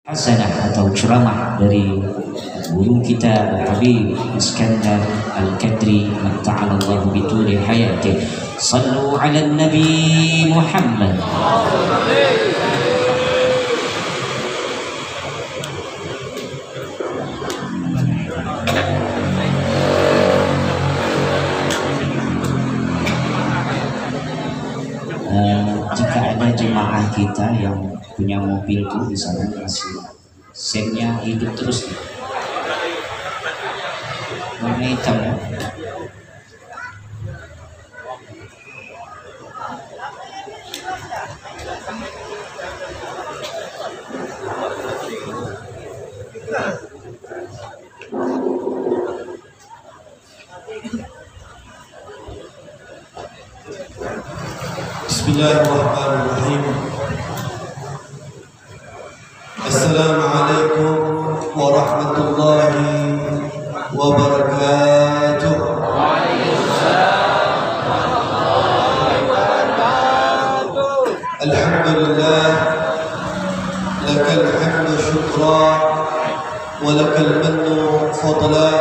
Hasanah atau ceramah dari guru kita Habib Iskandar Al-Kadri matta'alallahu bituli hayati. Sallu ala Nabi Muhammad. Jika ada jemaah kita yang punya mobil tuh di sana masih sennya hidup terus warna hitam ya. Bismillahirrahmanirrahim. Assalamualaikum warahmatullahi wabarakatuh. Alhamdulillah, lakal hamdu syukra wa lakal mannu fadla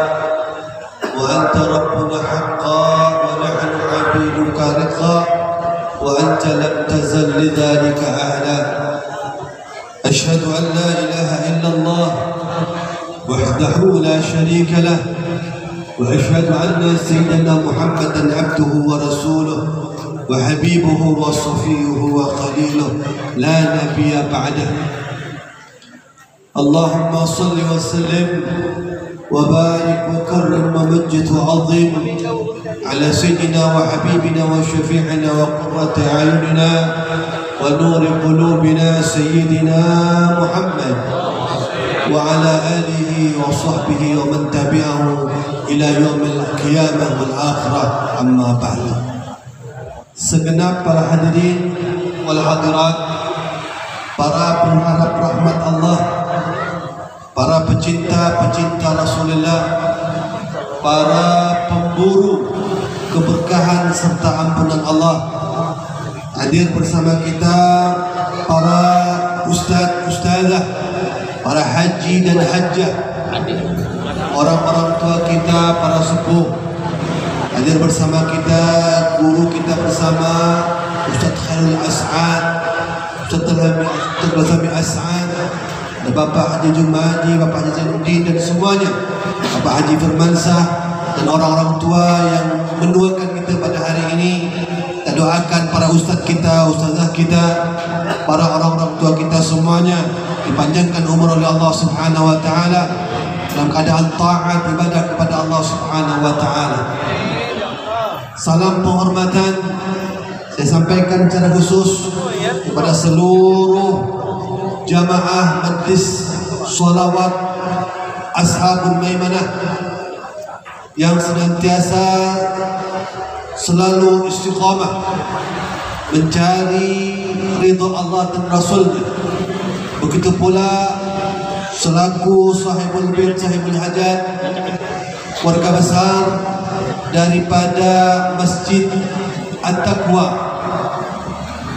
wa anta rabbuna haqqan wa nahnu 'abiduka riqqa وأنت لم تزل لذلك أهلا. أشهد أن لا إله إلا الله وحده لا شريك له وأشهد أن سيدنا محمدا عبده ورسوله وحبيبه وصفيه وخليله لا نبي بعده. اللهم صل وسلم وبارك وكرم ومجد وعظم على سيدنا وحبيبنا وشفيعنا وقرة أعيننا ونور قلوبنا سيدنا محمد وعلى آله وصحبه ومن تبعه إلى يوم القيامة والآخرة. أما بعد. Segenap para hadirin wal hadirat, para pengharap rahmat Allah, para pecinta-pecinta Rasulullah, para pemburu keberkahan serta ampunan Allah, hadir bersama kita para ustaz-ustazah, para haji dan hajjah, orang-orang tua kita, para sepuh, hadir bersama kita guru kita bersama Ustaz Khairul As'ad, Ustaz Razami As'ad, Bapak Haji Jumaji, Bapak Haji Zainuddin dan semuanya, Bapak Haji Firmansah dan orang-orang tua yang menduakan kita pada hari ini. Kita doakan para ustaz kita, ustazah kita, para orang-orang tua kita semuanya dipanjangkan umur oleh Allah Subhanahu wa taala dalam keadaan taat ibadah kepada Allah Subhanahu wa taala. Salam penghormatan saya sampaikan secara khusus kepada seluruh jamaah majlis sholawat Ashabul Maimanah yang senantiasa selalu istiqamah mencari ridha Allah dan Rasulnya. Begitu pula selaku sahibul bait, sahibul hajat, warga besar daripada Masjid At-Taqwa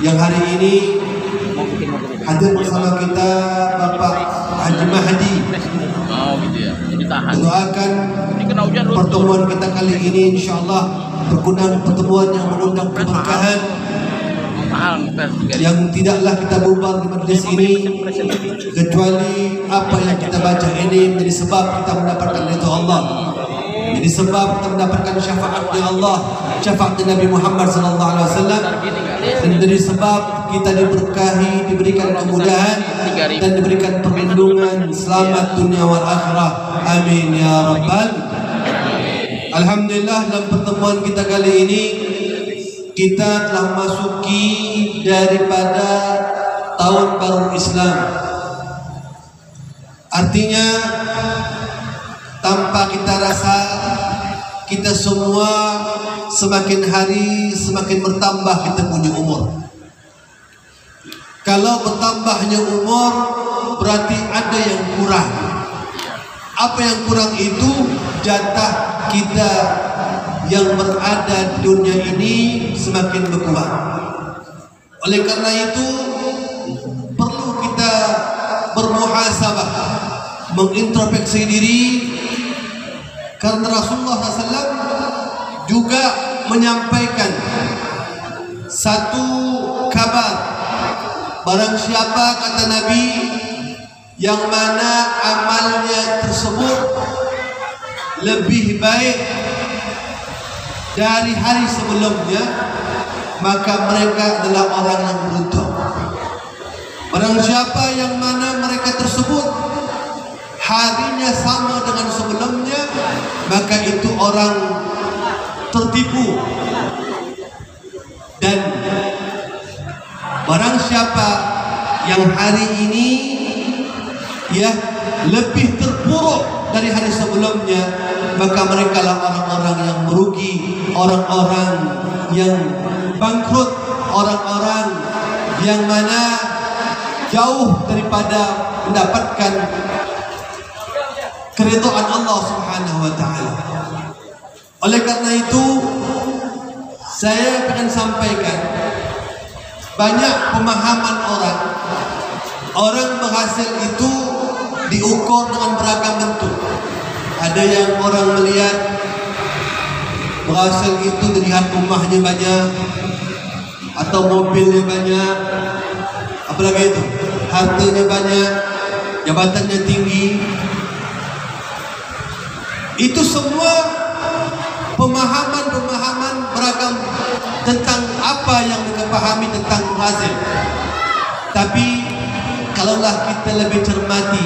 yang hari ini hadir bersama kita Bapak Haji Mahdi. Doakan pertemuan kita kali ini insyaallah berkenan pertemuan yang mengundang keberkahan, yang tidaklah kita bubar di majlis ini kecuali apa yang kita baca ini menjadi sebab kita mendapatkan ridha Allah, jadi sebab kita mendapatkan syafaat dari Allah, syafaat dari Nabi Muhammad sallallahu alaihi wasallam, dan menjadi sebab kita diberkahi, diberikan kemudahan dan diberikan perlindungan selamat dunia wal akhirah. Amin ya rabbal. Alhamdulillah, dalam pertemuan kita kali ini kita telah memasuki daripada tahun baru Islam. Artinya tanpa kita rasa kita semua semakin hari semakin bertambah kita punya umur. Kalau bertambahnya umur berarti ada yang kurang. Apa yang kurang itu jatah kita yang berada di dunia ini semakin berkurang. Oleh karena itu perlu kita bermotivasi bermuhasabah, mengintrospeksi diri, karena Rasulullah SAW juga menyampaikan satu kabar. Barang siapa, kata Nabi, yang mana amalnya tersebut lebih baik dari hari sebelumnya, maka mereka adalah orang yang beruntung. Barang siapa yang mana mereka tersebut harinya sama dengan sebelumnya, maka itu orang tertipu. Dan barang siapa yang hari ini lebih terpuruk dari hari sebelumnya, maka mereka lah orang-orang yang merugi, orang-orang yang bangkrut, orang-orang yang mana jauh daripada mendapatkan keridhaan Allah Subhanahu wa taala. Oleh karena itu, saya ingin sampaikan banyak pemahaman orang berhasil itu diukur dengan beragam bentuk. Ada yang orang melihat berhasil itu dilihat rumahnya banyak atau mobilnya banyak, apalagi itu hartanya banyak, jabatannya tinggi. Itu semua pemahaman beragam tentang apa yang kita pahami tentang berhasil. Tapi kalaulah kita lebih cermati,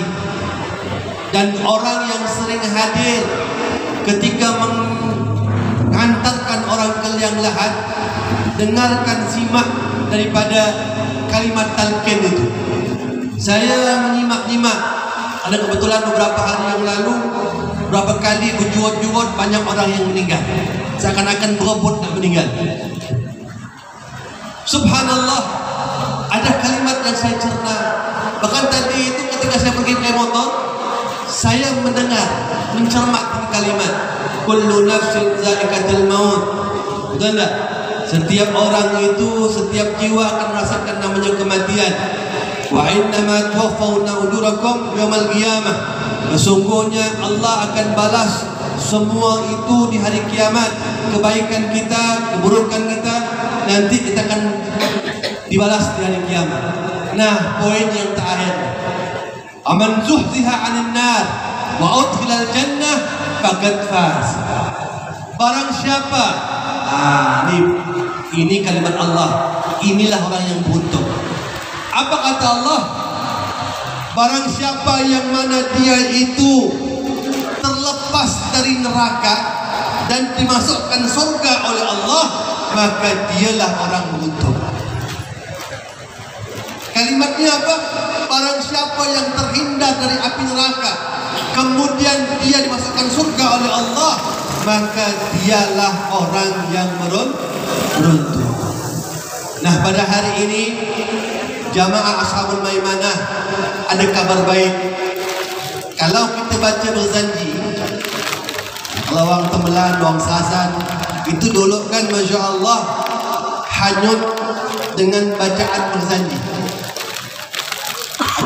dan orang yang sering hadir ketika mengantarkan orang ke liang lahat, dengarkan, simak daripada kalimat talqin itu. Saya menyimak-nyimak, ada kebetulan beberapa hari yang lalu, berapa kali berjuot-juot banyak orang yang meninggal, seakan-akan berebut nak meninggal. Subhanallah, ada kalimat yang saya cerna. Bahkan tadi itu ketika saya pergi naik motor, saya mendengar, mencermati kalimat kullu nafsin za'iqatul maut. Betul tak? Setiap orang itu, setiap jiwa akan merasakan namanya kematian. Wa innama tuwaffawna ujurakum yaumal qiyamah. Sesungguhnya Allah akan balas semua itu di hari kiamat. Kebaikan kita, keburukan kita, nanti kita akan dibalas di hari kiamat. Nah, poin yang terakhir, aman zuhziha 'anil nar wa udkhilal jannah faqad faz. Barang siapa, ini kalimat Allah, inilah orang yang beruntung. Apa kata Allah? Barang siapa yang mana dia itu terlepas dari neraka dan dimasukkan surga oleh Allah, maka dialah orang beruntung. Kalimatnya apa? Barang siapa yang terhindar dari api neraka, kemudian dia dimasukkan surga oleh Allah, maka dialah orang yang beruntung. Nah, pada hari ini jamaah Ashabul Maimanah, ada kabar baik. Kalau kita baca berzanji, lawang temelan, lawang sasan, itu dulu kan Masya Allah hanyut dengan bacaan berzanji.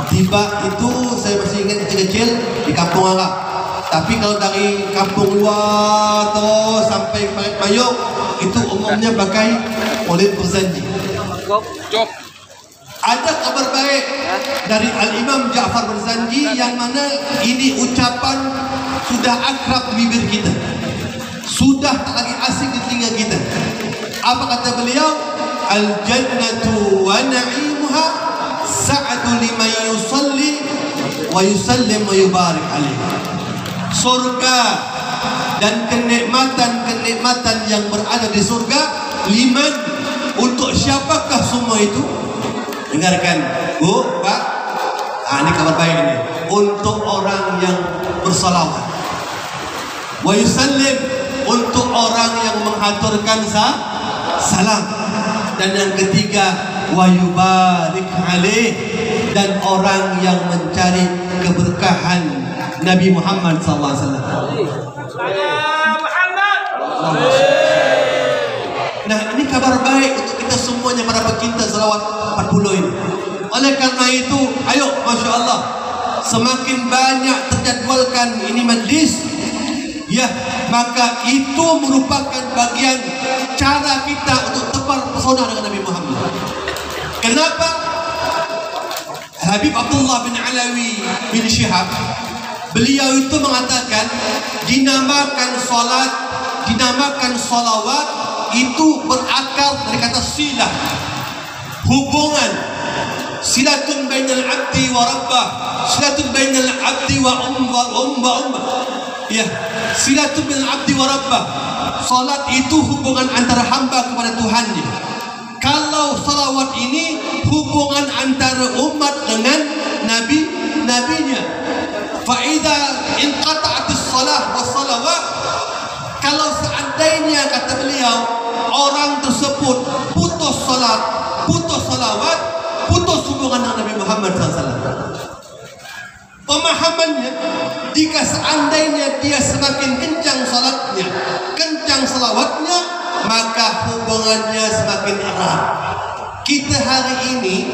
Tiba itu saya masih ingat kecil-kecil di kampung Arab. Tapi kalau dari kampung luar atau sampai Mayuk, itu umumnya pakai maulid berzanji. Ada kabar baik dari Al-Imam Ja'far Berzanji, yang mana ini ucapan sudah akrab di bibir kita, sudah tak lagi asing di telinga kita. Apa kata beliau? Al-jannatu wa na'imuha sa'adu liman yusalli wa yusallim wa yubarik alaih. Surga dan kenikmatan yang berada di surga, liman, untuk siapakah semua itu? Dengarkan, Bu, Pak. Ini kabar baik ini. Untuk orang yang bersalawat. Wa yusallim, untuk orang yang menghaturkan salam. Dan yang ketiga, wa yubarik alaih, dan orang yang mencari keberkahan Nabi Muhammad sallallahu alaihi wasallam. Nah, ini kabar baik untuk kita semuanya, para pecinta salawat 40 ini. Oleh karena itu, ayo, Masya Allah, semakin banyak terjadwalkan ini majlis, ya, maka itu merupakan bagian cara kita untuk tebar pesona dengan Nabi Muhammad. Kenapa? Habib Abdullah bin Alawi bin Syihab, beliau itu mengatakan dinamakan salat, dinamakan salawat itu berakar dari kata silah, hubungan, silatun bainal abdi wa rabbah, silatun bainal abdi wa ummah, ya, silatun bainal abdi wa rabbah. Salat itu hubungan antara hamba kepada Tuhannya. Kalau salawat ini hubungan antara umat dengan nabinya. Fa idza inqata'atis salah was salawat, kalau seandainya kata beliau orang tersebut putus salat, putus salawat, putus hubungan dengan Nabi Muhammad SAW. Pemahamannya, jika seandainya dia semakin kencang salatnya, kencang salawatnya, maka hubungannya semakin erat. Kita hari ini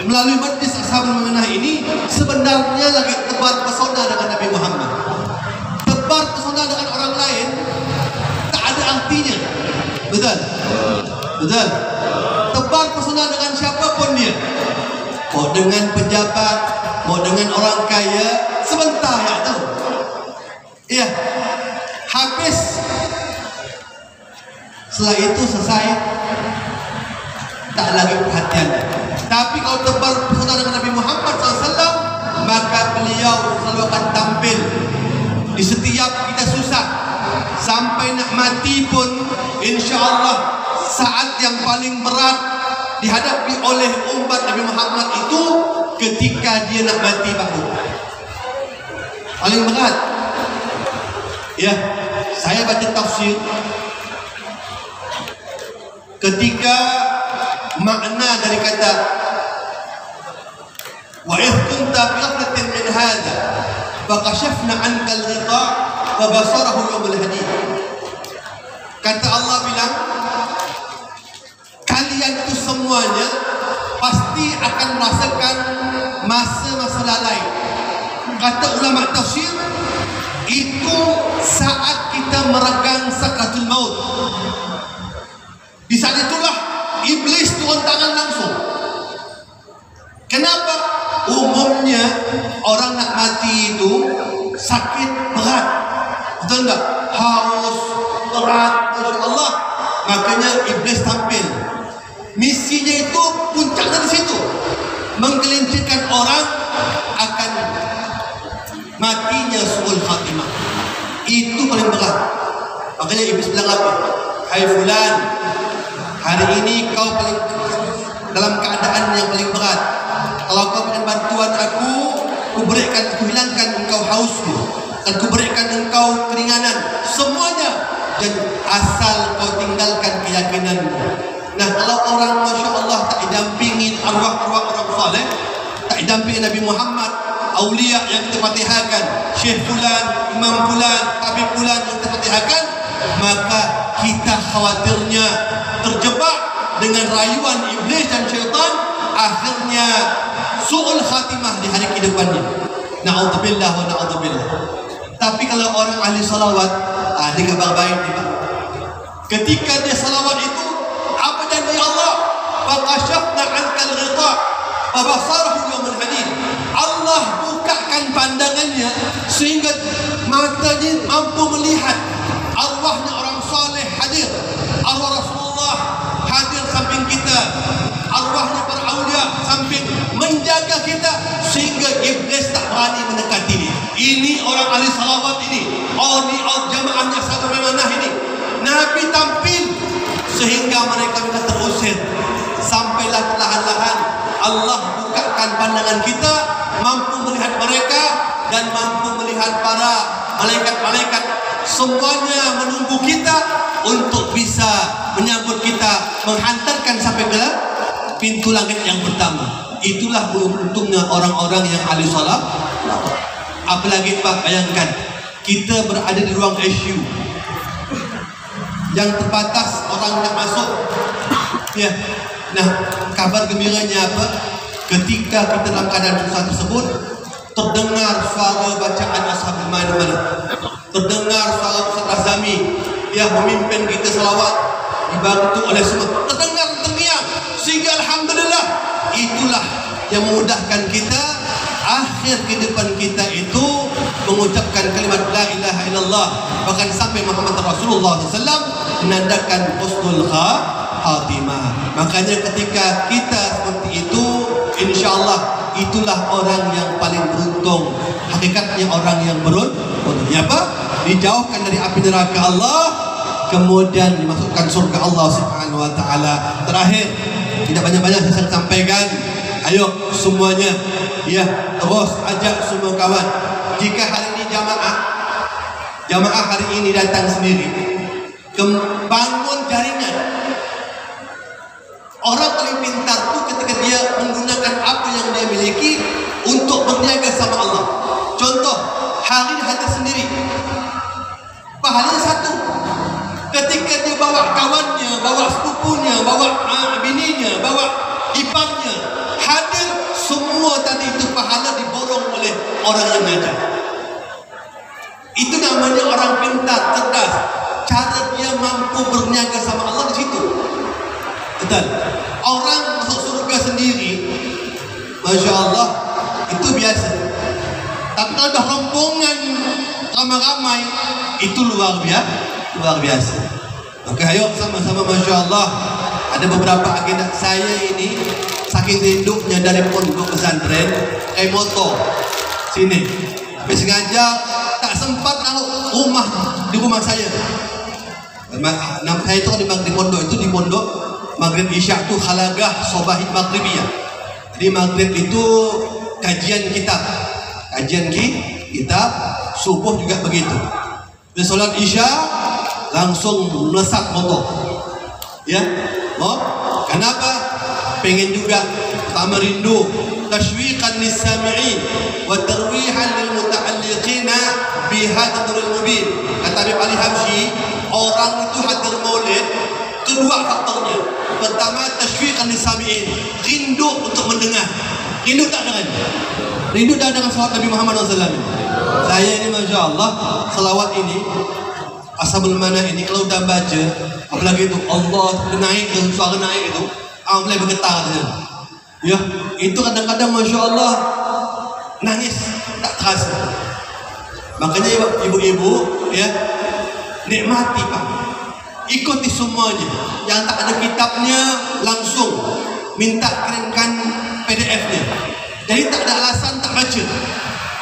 melalui majlis Ashabul Maimunah ini sebenarnya lagi tebar pesona dengan Nabi Muhammad. Tebar pesona dengan orang lain tak ada artinya. Betul? Betul? Tebar pesona dengan siapapun dia, mau dengan pejabat, mau dengan orang kaya, sebentar ya tahu. Iya, habis. Setelah itu selesai, tak lagi perhatian. Tapi kalau tebar pesona dengan Nabi Muhammad SAW, maka beliau selalu akan tampil di setiap kita susah sampai nak mati pun, insya Allah saat yang paling berat dihadapi oleh umat Nabi Muhammad itu ketika dia nak mati bahu. Paling berat. Ya, saya baca tafsir. Ketika makna dari kata wa idh kunta fi ghaflatin min hadha fa kashafna 'anka al-ghita' wa basarahu yawm al-hadid, kata Allah bilang kalian itu semuanya pasti akan merasakan masa-masa lalai. Kata ulama tafsir, itu saat kita meregang sakratul maut. Di saat itulah iblis turun tangan langsung. Kenapa? Umumnya orang nak mati itu sakit berat, betul enggak? Haus, berat, Masya Allah. Makanya iblis tampil. Misinya itu puncak dari situ, menggelincirkan orang akan matinya su'ul khatimah. Itu paling berat. Makanya iblis bilang apa? Hai fulan, hari ini kau paling dalam keadaan yang paling berat. Kalau kau dengan bantuan aku hilangkan engkau hausmu, dan kuberikan engkau keringanan semuanya, dan asal kau tinggalkan keyakinanmu. Nah, kalau orang Masya Allah tak didampingi arwah-arwah orang saleh, tak didampingi Nabi Muhammad, aulia yang kita fatihakan, Syekh fulan, Imam fulan, Habib fulan yang kita fatihakan, maka kita khawatirnya terjebak dengan rayuan iblis dan syaitan, akhirnya su'ul khatimah di hari kehidupannya. Na'udzubillah wa na'udzubillah. Tapi kalau orang ahli salawat, dia kabar baik nih Pak. Ketika dia salawat itu, apa janji Allah? Faqashafna 'ankal ghita' wa basarahu yawmal hadid. Allah bukakan pandangannya sehingga matanya mampu melihat. Arwahnya orang saleh hadir, arwah Rasulullah hadir samping kita, arwahnya para aulia samping menjaga kita sehingga iblis tak berani mendekati dia. Ini orang ahli salawat ini, ini jamaahnya Ashabul Maimunah ini. Nabi tampil sehingga mereka bisa terusir, sampailah perlahan-lahan Allah bukakan pandangan kita, mampu melihat mereka dan mampu melihat para malaikat-malaikat. Semuanya menunggu kita untuk bisa menyambut kita, menghantarkan sampai ke pintu langit yang pertama. Itulah beruntungnya orang-orang yang ahli salat. Apalagi Pak, bayangkan kita berada di ruang ICU yang terbatas orang nak masuk. Ya. Nah, kabar gembiranya apa? Ketika kita dalam keadaan susah tersebut, terdengar suara bacaan Ashabul Maimunah, terdengar suara Ustaz Azami yang memimpin kita salawat dibantu oleh semua, terdengar terngiang, sehingga alhamdulillah itulah yang memudahkan kita akhir kehidupan kita itu mengucapkan kalimat la ilaha illallah, bahkan sampai Muhammad Rasulullah SAW menandakan husnul khatimah. Makanya ketika kita seperti itu, insyaallah itulah orang yang paling beruntung. Hakikatnya orang yang beruntung apa? Dijauhkan dari api neraka Allah, kemudian dimasukkan surga Allah Subhanahu wa taala. Terakhir, tidak banyak-banyak saya sampaikan. Ayo semuanya, ya, terus ajak semua kawan. Jika hari ini jamaah hari ini datang sendiri, bangun jaringan. Orang paling pintar itu ketika dia menggunakan apa yang dia miliki untuk berniaga sama Allah. Contoh, hari ini hadir sendiri, pahalanya satu. Ketika dia bawa kawannya, bawa sepupunya, bawa bininya, bawa iparnya, hadir, semua tadi itu pahala diborong oleh orang yang ngajar. Itu namanya orang pintar, cerdas. Cara dia mampu berniaga sama Allah di situ. Betul. Orang masuk surga sendiri, Masya Allah, itu biasa. Tapi kalau ada rombongan ramai-ramai, itu luar biasa. Oke, ayo sama-sama, Masya Allah. Ada beberapa agenda saya ini, saking rinduknya dari pondok pesantren, motor sini. Tapi sengaja tak sempat tahu di rumah saya. Nama saya itu di pondok itu, di pondok Maghrib Isya itu Khalagah Sobahid Maghribiyah. Jadi Maghrib itu kajian kitab, subuh juga begitu. Di solat Isya langsung melesat motor. Ya, kenapa? Pengen juga, pertama rindu, tashwiqan lis-sami'in wa tarwihan lil muta'alliqina bi hadzal mubin. Kata Habib Ali Habsyi, orang itu hadir maulid itu dua faktornya. Pertama, tashwiqan lis-sami'in, rindu untuk mendengar. Rindu tak dengan? Rindu tak dengan salawat Nabi Muhammad SAW. Saya ini Masya Allah, salawat ini Ashabul Mana ini kalau udah baca, apalagi itu Allah naik, suara naik itu, mulai bergetar saja. Ya, itu kadang-kadang Masya Allah nangis tak terasa. Makanya ibu-ibu, ya, nikmati Pak, ikuti semuanya. Yang tak ada kitabnya langsung minta kirimkan PDF-nya. Jadi tak ada alasan tak baca.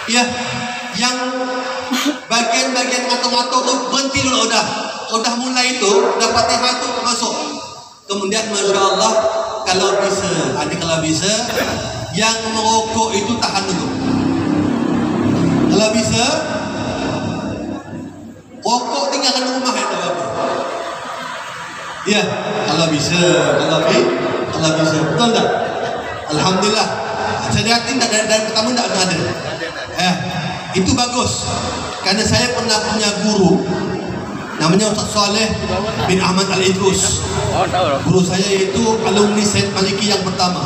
Ya, yang bagian-bagian ngato-ngato tu berhenti dulu udah mulai itu, udah Fatihah tu masuk. Kemudian Masya Allah, kalau bisa yang merokok itu tahan dulu. Kalau bisa rokok tinggalkan rumah ya, apa? Ya, kalau bisa, betul tak? Alhamdulillah. Saya yakin dari pertama tak ada. Itu bagus. Karena saya pernah punya guru namanya Ustaz Saleh bin Ahmad Al-Idrus. Guru saya itu alumni Said Maliki yang pertama.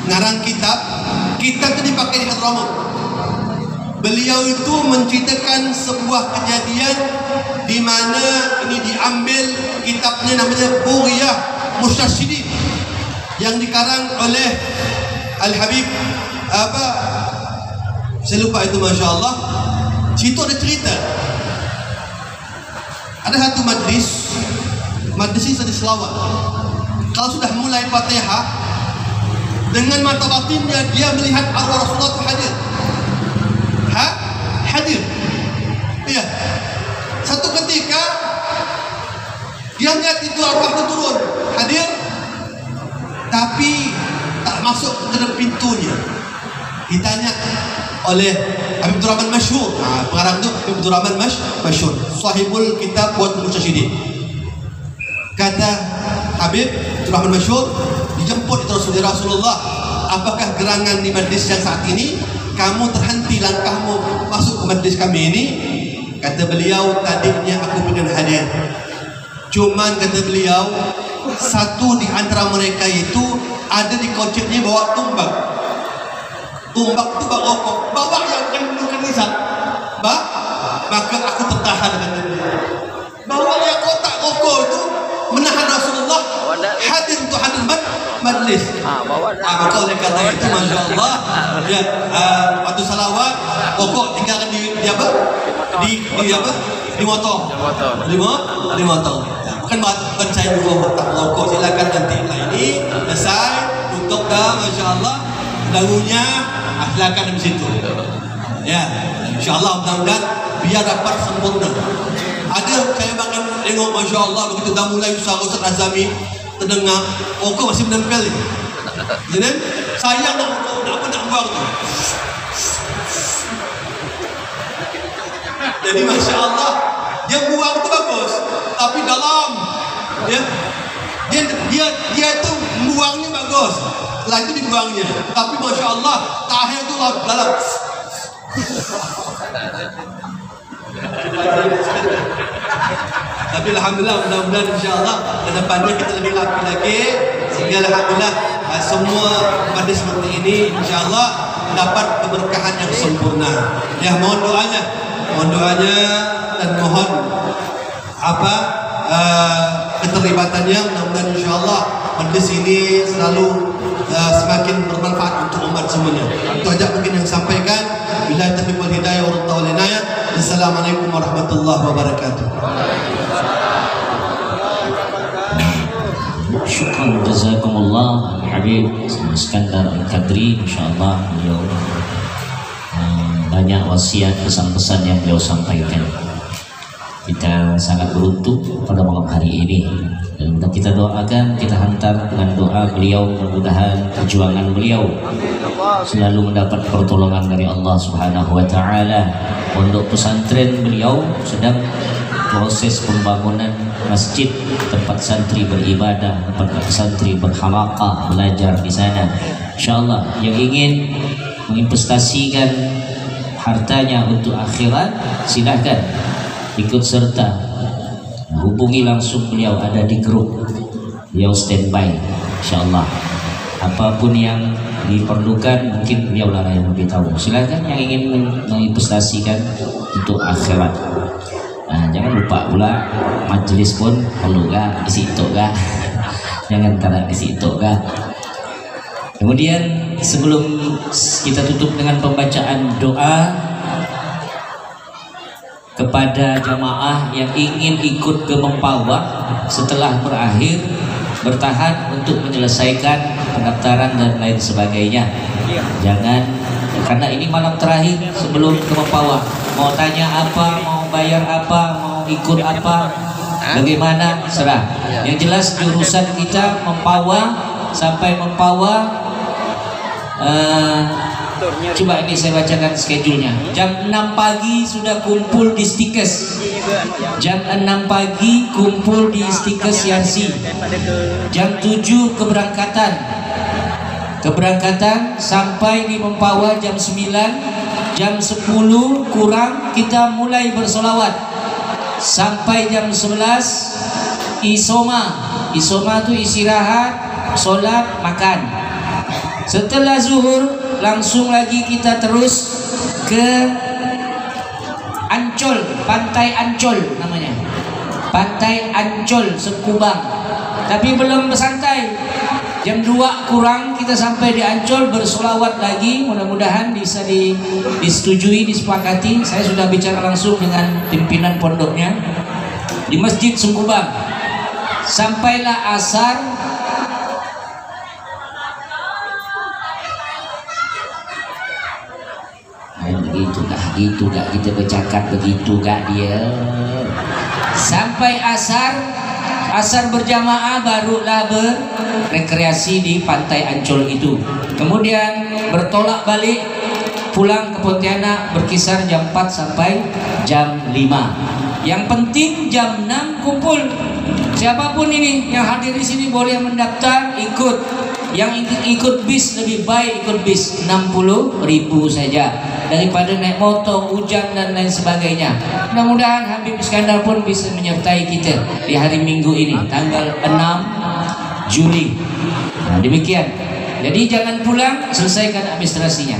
Ngarang kitab itu dipakai di Hadramaut. Beliau itu menceritakan sebuah kejadian di mana ini diambil kitabnya namanya Buriyah Mustarsyidin yang dikarang oleh Al-Habib saya lupa itu, Masya Allah. Situ ada cerita. Ada satu majlis ini sedih selawat. Kalau sudah mulai Fatihah, dengan mata batinnya dia melihat arwah Rasulullah itu hadir. Hadir. Iya. Satu ketika dia lihat itu arwah itu turun, hadir, tapi tak masuk ke dalam pintunya. Ditanya oleh Habib Abdurrahman Masyhur. Pengarang itu Habib Abdurrahman Masyhur, sahibul kitab buat Mustarsyidin. Kata Habib Abdurrahman Masyhur, dijemput itu Rasulullah, apakah gerangan di majlis yang saat ini kamu terhenti langkahmu masuk ke majlis kami ini? Kata beliau, tadinya aku pengen hadir, cuman kata beliau, satu di antara mereka itu ada di koceknya bawa tumbak itu bawa rokok, bawa yang nizam, bah, maka aku tertahan kata dia. Bahwa yang kotak rokok itu menahan Rasulullah hadir untuk hadir majlis. Maka oleh karena itu, masya Allah, ya, waktu salawat rokok tinggalkan di apa? Di motor. Di motor. Bukan bukan saya juga tak rokok. Silakan nanti lah ini selesai tutup dah, masya Allah. Daunnya silakan di situ. Ya, insya Allah mudah-mudahan biar dapat sempurna. Ada saya makan tengok, masya Allah, begitu dah mulai usaha Ustaz Azami terdengar rokok masih menempel. Jadi sayang nak buang tu. Jadi masya Allah, dia buang tu bagus, tapi dalam dia tu buangnya bagus, setelah itu dibuangnya, tapi masya Allah tahir tu dalam. Tapi alhamdulillah, mudah-mudahan insya-Allah ke depannya kita lebih rapi lagi, sehingga alhamdulillah semua pada seperti ini insya-Allah dapat keberkahan yang sempurna. Ya, mohon doanya dan mohon keterlibatannya. Mudah-mudahan insya-Allah majlis ini selalu semakin bermanfaat untuk umat semuanya. Itu aja mungkin yang sampaikan. Billahi taufiq wal hidayah wa inayah. Assalamualaikum warahmatullahi wabarakatuh. Syukran jazakumullah Habib Iskandar Al-Qadri, insyaallah beliau banyak wasiat pesan-pesan yang beliau sampaikan. Kita sangat beruntung pada malam hari ini, dan kita doakan, kita hantar dengan doa beliau, mudah-mudahan perjuangan beliau selalu mendapat pertolongan dari Allah Subhanahu wa taala. Pondok pesantren beliau sedang proses pembangunan masjid, tempat santri beribadah, tempat santri berhalaqah belajar di sana. Insyaallah yang ingin menginvestasikan hartanya untuk akhirat, silahkan ikut serta. Hubungi langsung beliau, ada di grup, beliau standby. Insyaallah apapun yang diperlukan mungkin beliau lah yang lebih tahu. Silakan yang ingin menginvestasikan untuk akhirat. Nah, jangan lupa pula majelis pun perlu gak di situ gak. Jangan taruh di situ gak. Kemudian sebelum kita tutup dengan pembacaan doa kepada jamaah yang ingin ikut ke Mempawah setelah berakhir, bertahan untuk menyelesaikan pendaftaran dan lain sebagainya. Jangan, karena ini malam terakhir sebelum ke Mempawah. Mau tanya apa, mau bayar apa, mau ikut apa, bagaimana, serah. Yang jelas jurusan kita Mempawah sampai Mempawah. Coba ini saya bacakan schedule-nya. Jam 6 pagi sudah kumpul di Stikes. Jam 6 pagi kumpul di Stikes Yarsi. Jam 7 keberangkatan. Sampai di Mempawah jam 9. Jam 10 kurang kita mulai bersolawat. Sampai jam 11 Isoma. Isoma itu istirahat, sholat, makan. Setelah zuhur langsung lagi kita terus ke Ancol, Pantai Ancol namanya, Pantai Ancol Sekubang. Tapi belum bersantai, jam 2 kurang kita sampai di Ancol, bersolawat lagi. Mudah-mudahan bisa disetujui, disepakati. Saya sudah bicara langsung dengan pimpinan pondoknya di Masjid Sekubang. Sampailah asar. Begitu gak kita bercakap begitu gak dia. Sampai asar berjamaah barulah berrekreasi di Pantai Ancol itu. Kemudian bertolak balik pulang ke Pontianak berkisar jam 4 sampai jam 5. Yang penting jam 6 kumpul. Siapapun ini yang hadir di sini boleh mendaftar ikut. Yang ikut bis lebih baik ikut bis, 60.000 saja daripada naik motor, hujan dan lain sebagainya. Mudah-mudahan Habib Iskandar pun bisa menyertai kita di hari Minggu ini tanggal 6 Juli. Nah, demikian. Jadi jangan pulang, selesaikan administrasinya.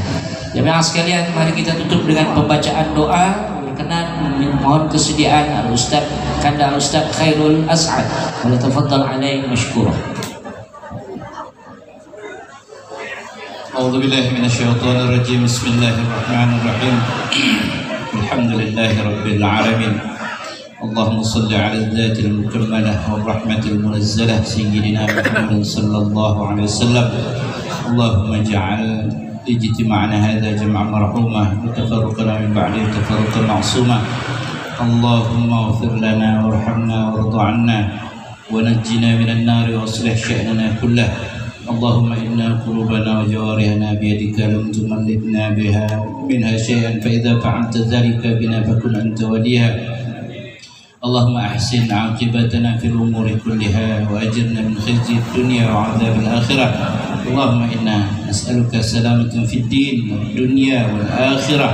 Jemaah sekalian, mari kita tutup dengan pembacaan doa. Berkenan mohon kesediaan Al-Ustaz Kanda Al-Ustaz Khairul As'ad. Wala tafaddal alaih mashkura. أعوذ بالله من الشيطان الرجيم بسم الله الرحمن الرحيم الحمد لله رب العالمين اللهم صل على الذات المكملة والرحمة المنزلة سيدنا محمد صلى الله عليه وسلم اللهم اجعل اجتماعنا هذا جمعا مرحوما وتفرقنا من بعده تفرقا معصوما اللهم اغفر لنا وارحمنا وارض عنا ونجنا من النار واصلح شأننا كله اللهم إنا قلوبنا وجوارحنا بيدك لم تملكنا بها منها شيئا فإذا فعلت ذلك بنا فكن أنت وليها اللهم أحسن عاقبتنا في الأمور كلها وأجرنا من خزي الدنيا وعذاب الآخرة اللهم إنا نسألك سلامة في الدين والدنيا والآخرة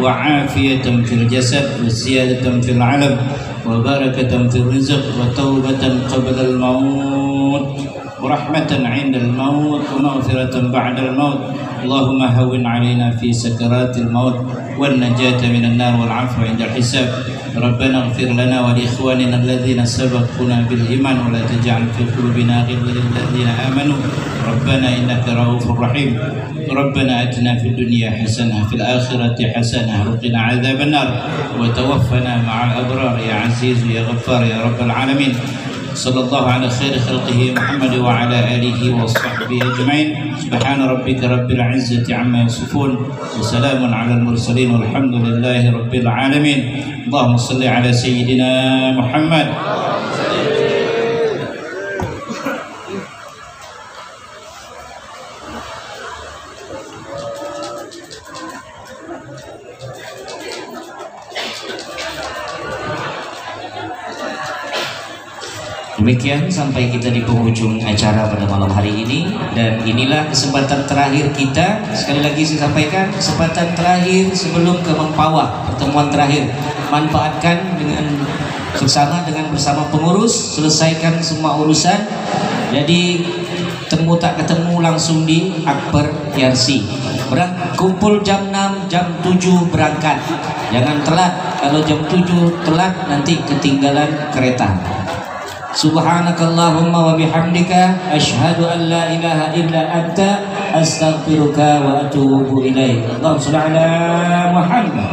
وعافية في الجسد وزيادة في العلم وبركة في الرزق وتوبة قبل الموت ورحمة عند الموت ومغفرة بعد الموت اللهم هون علينا في سكرات الموت والنجاة من النار والعفو عند الحساب ربنا اغفر لنا ولإخواننا الذين سبقونا بالإيمان ولا تجعل في قلوبنا غلا للذين آمنوا ربنا إنك رؤوف رحيم ربنا آتنا في الدنيا حسنة في الآخرة حسنة وقنا عذاب النار وتوفنا مع الأبرار يا عزيز يا غفار يا رب العالمين صلى الله على خير خلقه محمد وعلى آله وصحبه أجمعين سبحان ربك رب العزة عما يصفون وسلام على المرسلين والحمد لله رب العالمين اللهم صل على سيدنا محمد. Demikian sampai kita di penghujung acara pada malam hari ini, dan inilah kesempatan terakhir kita. Sekali lagi saya sampaikan, kesempatan terakhir sebelum ke Mempawah, pertemuan terakhir. Manfaatkan dengan bersama pengurus, selesaikan semua urusan. Jadi temu tak ketemu langsung di Akbar Yarsi. Kumpul jam 6, jam 7 berangkat. Jangan telat, kalau jam 7 telat nanti ketinggalan kereta. Subhanakallahumma wa bihamdika asyhadu an la ilaha illa anta astaghfiruka wa atubu ilaik. Allahumma shalli ala Muhammad.